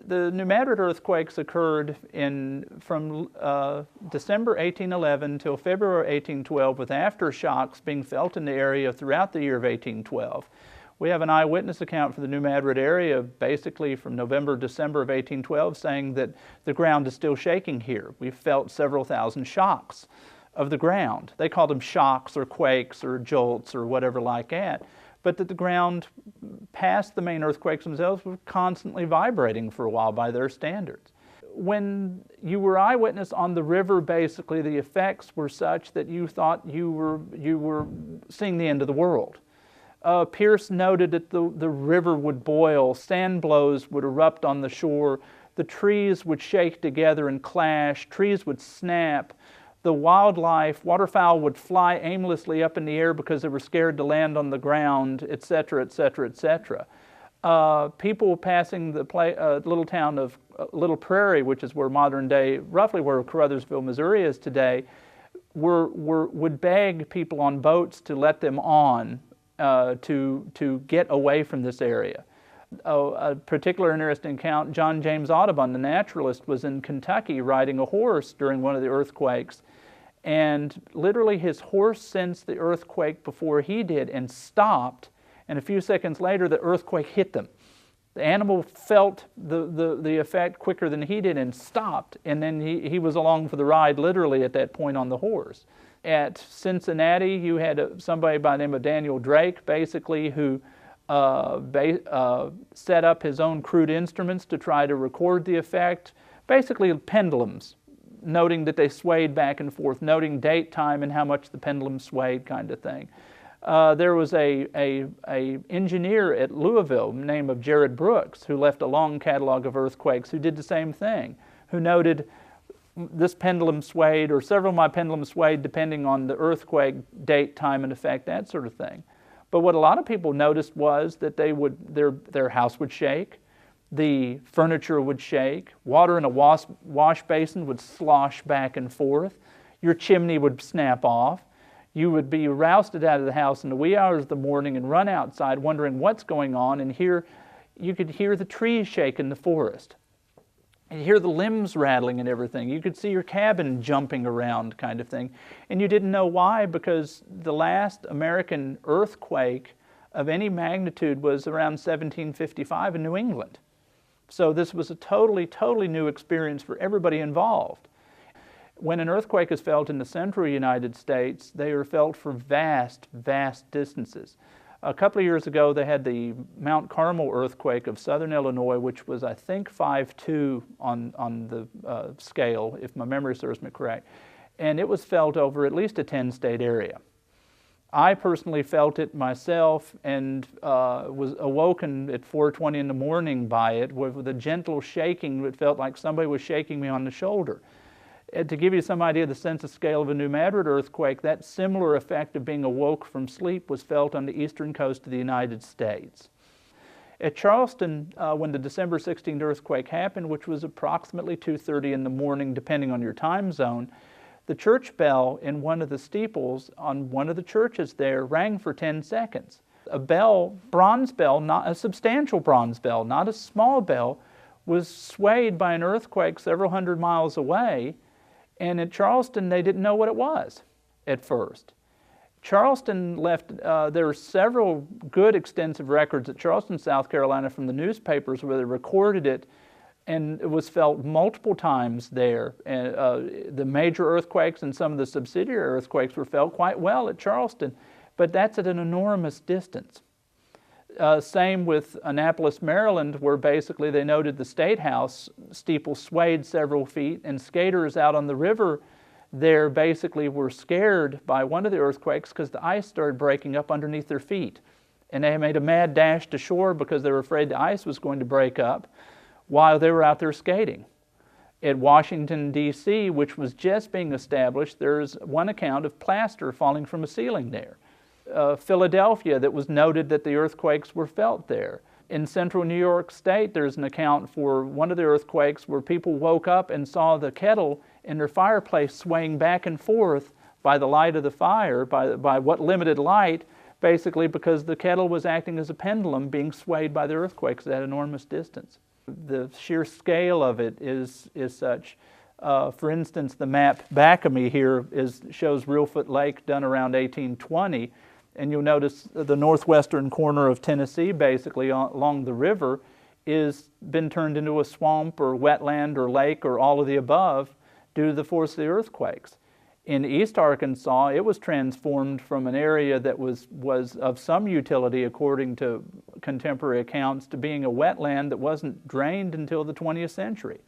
The New Madrid earthquakes occurred from December 1811 till February 1812, with aftershocks being felt in the area throughout the year of 1812. We have an eyewitness account for the New Madrid area basically from November, December of 1812 saying that the ground is still shaking here. We've felt several thousand shocks of the ground. They called them shocks or quakes or jolts or whatever like that. But that the ground past the main earthquakes themselves were constantly vibrating for a while by their standards. When you were eyewitness on the river, basically the effects were such that you thought you were seeing the end of the world. Pierce noted that the river would boil, sand blows would erupt on the shore, the trees would shake together and clash, trees would snap, the wildlife, waterfowl would fly aimlessly up in the air because they were scared to land on the ground, etc., etc., etc. People passing the little town of Little Prairie, which is where modern day, roughly where Caruthersville, Missouri is today, would beg people on boats to let them on to get away from this area. A particular interesting account, John James Audubon, the naturalist, was in Kentucky riding a horse during one of the earthquakes, and literally his horse sensed the earthquake before he did and stopped, and a few seconds later the earthquake hit them. The animal felt the effect quicker than he did and stopped, and then he was along for the ride literally at that point on the horse. At Cincinnati, you had somebody by the name of Daniel Drake, basically, who set up his own crude instruments to try to record the effect, basically pendulums, noting that they swayed back and forth, noting date, time, and how much the pendulum swayed, kind of thing. There was a engineer at Louisville named of Jared Brooks, who left a long catalog of earthquakes, who did the same thing, who noted this pendulum swayed, or several of my pendulums swayed, depending on the earthquake, date, time, and effect, that sort of thing. But what a lot of people noticed was that their house would shake, the furniture would shake, water in a wash basin would slosh back and forth, your chimney would snap off, you would be rousted out of the house in the wee hours of the morning and run outside wondering what's going on, and you could hear the trees shake in the forest. You hear the limbs rattling and everything. You could see your cabin jumping around, kind of thing. And you didn't know why, because the last American earthquake of any magnitude was around 1755 in New England. So this was a totally new experience for everybody involved. When an earthquake is felt in the central United States, they are felt for vast distances. A couple of years ago, they had the Mount Carmel earthquake of southern Illinois, which was, I think, 5.2 on the scale, if my memory serves me correct. And it was felt over at least a 10-state area. I personally felt it myself and was awoken at 4:20 in the morning by it with a gentle shaking. It felt like somebody was shaking me on the shoulder. And to give you some idea of the sense of scale of a New Madrid earthquake, that similar effect of being awoke from sleep was felt on the eastern coast of the United States. At Charleston, when the December 16th earthquake happened, which was approximately 2:30 in the morning, depending on your time zone, the church bell in one of the steeples on one of the churches there rang for 10 seconds. A bell, bronze bell, not a substantial bronze bell, not a small bell, was swayed by an earthquake several hundred miles away. And at Charleston, they didn't know what it was at first. Charleston left, there are several good extensive records at Charleston, South Carolina from the newspapers where they recorded it, and it was felt multiple times there. And, the major earthquakes and some of the subsidiary earthquakes were felt quite well at Charleston, but that's at an enormous distance. Same with Annapolis, Maryland, where basically they noted the State House steeple swayed several feet, and skaters out on the river there basically were scared by one of the earthquakes because the ice started breaking up underneath their feet. And they made a mad dash to shore because they were afraid the ice was going to break up while they were out there skating. At Washington, D.C., which was just being established, there's one account of plaster falling from a ceiling there. Philadelphia, that was noted that the earthquakes were felt there. In central New York State, there's an account for one of the earthquakes where people woke up and saw the kettle in their fireplace swaying back and forth by the light of the fire, by what limited light, basically because the kettle was acting as a pendulum being swayed by the earthquakes at that enormous distance. The sheer scale of it is such. For instance, the map back of me here shows Reelfoot Lake done around 1820, and you'll notice the northwestern corner of Tennessee, basically along the river, is been turned into a swamp or wetland or lake or all of the above due to the force of the earthquakes. In East Arkansas, it was transformed from an area that was of some utility according to contemporary accounts to being a wetland that wasn't drained until the 20th century.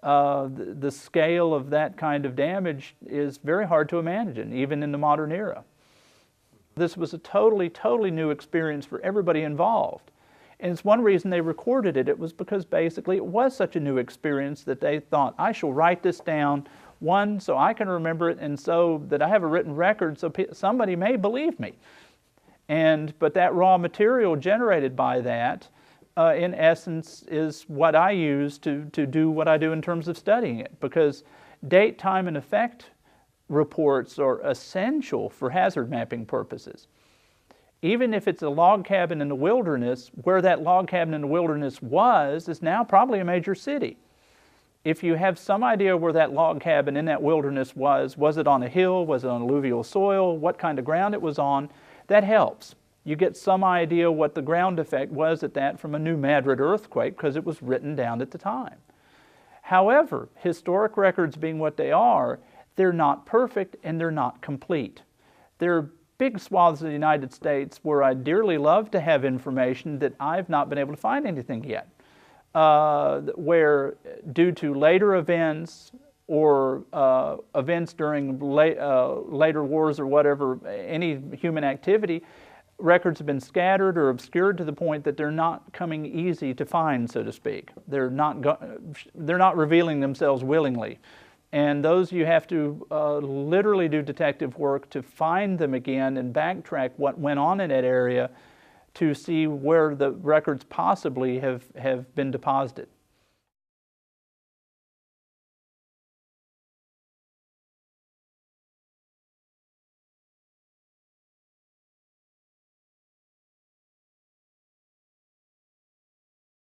The scale of that kind of damage is very hard to imagine, even in the modern era. This was a totally new experience for everybody involved. And it's one reason they recorded it. It was because basically it was such a new experience that they thought, I shall write this down, one, so I can remember it, and so that I have a written record so somebody may believe me. But that raw material generated by that, in essence, is what I use to do what I do in terms of studying it, because date, time, and effect reports are essential for hazard mapping purposes. Even if it's a log cabin in the wilderness, where that log cabin in the wilderness is now probably a major city. If you have some idea where that log cabin in that wilderness was it on a hill, was it on alluvial soil, what kind of ground it was on, that helps. You get some idea what the ground effect was at that from a New Madrid earthquake because it was written down at the time. However, historic records being what they are, they're not perfect and they're not complete. There are big swaths of the United States where I'd dearly love to have information that I've not been able to find anything yet. Where due to later events or events during later wars or whatever, any human activity, records have been scattered or obscured to the point that they're not coming easy to find, so to speak. They're not revealing themselves willingly. And those you have to literally do detective work to find them again and backtrack what went on in that area to see where the records possibly have been deposited.